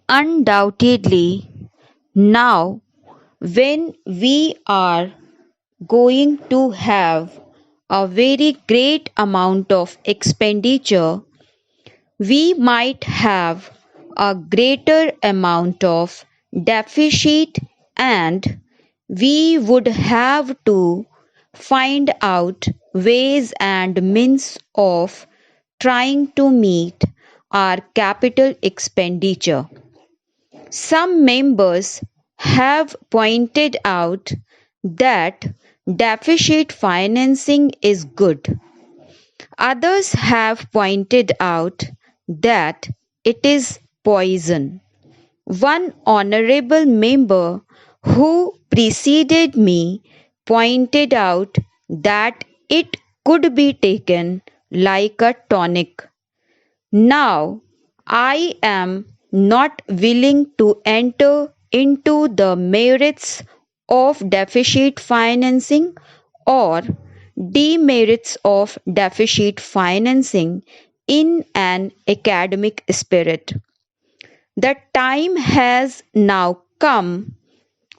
Undoubtedly, now when we are going to have a very great amount of expenditure, we might have a greater amount of deficit, and we would have to find out ways and means of trying to meet our capital expenditure. Some members have pointed out that deficit financing is good. Others have pointed out that it is poison. One honorable member who preceded me pointed out that it could be taken like a tonic. Now, I am not willing to enter into the merits of deficit financing or demerits of deficit financing in an academic spirit. The time has now come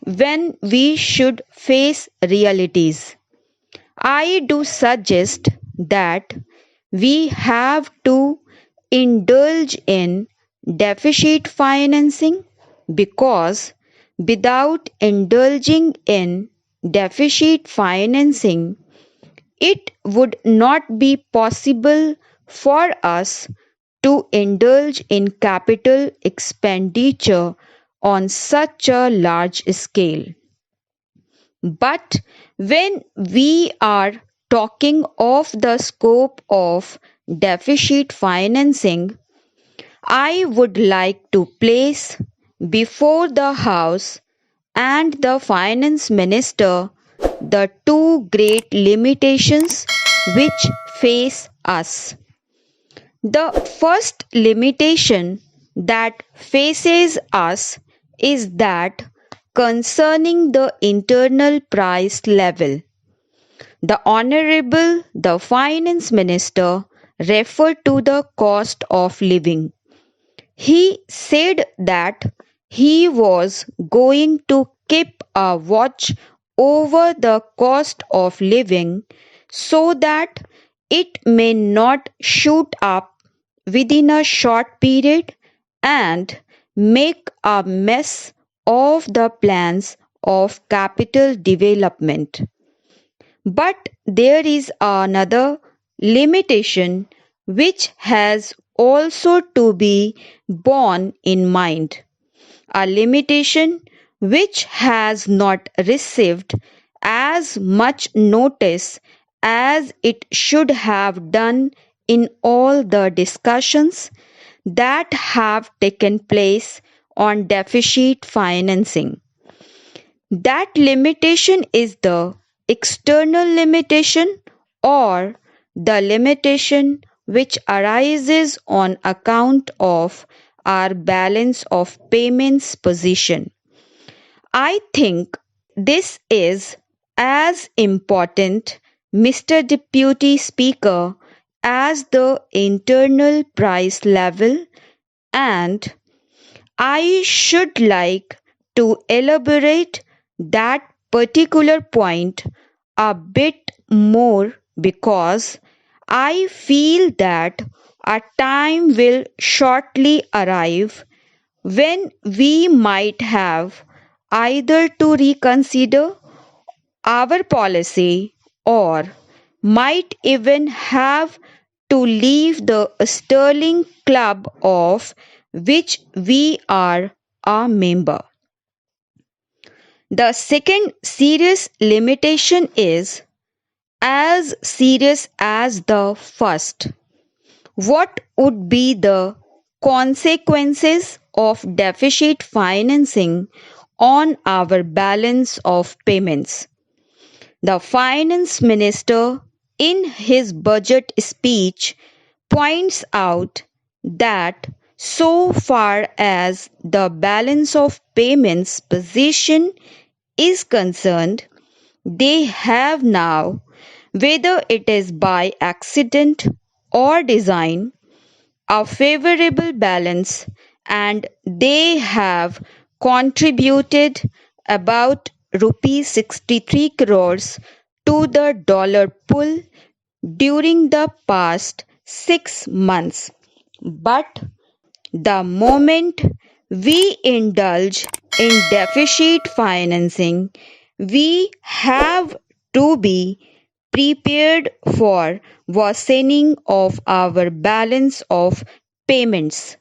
when we should face realities. I do suggest that we have to indulge in deficit financing because without indulging in deficit financing, it would not be possible for us to indulge in capital expenditure on such a large scale. But when we are talking of the scope of deficit financing, I would like to place before the House and the Finance Minister the two great limitations which face us. The first limitation that faces us is that concerning the internal price level. The Honorable the Finance Minister referred to the cost of living. He said that he was going to keep a watch over the cost of living so that it may not shoot up within a short period and make a mess of the plans of capital development. But there is another limitation which has also to be borne in mind, a limitation which has not received as much notice as it should have done in all the discussions that have taken place on deficit financing. That limitation is the external limitation or the limitation which arises on account of our balance of payments position. I think this is as important, Mr. Deputy Speaker, as the internal price level, and I should like to elaborate that particular point a bit more because I feel that a time will shortly arrive when we might have either to reconsider our policy or might even have to leave the sterling club of which we are a member. The second serious limitation is as serious as the first. What would be the consequences of deficit financing on our balance of payments? The finance minister, in his budget speech, points out that so far as the balance of payments position is concerned, they have now, whether it is by accident or design, a favorable balance and they have contributed about rupees 63 crores to the dollar pool during the past 6 months. But the moment we indulge in deficit financing, we have to be prepared for worsening of our balance of payments.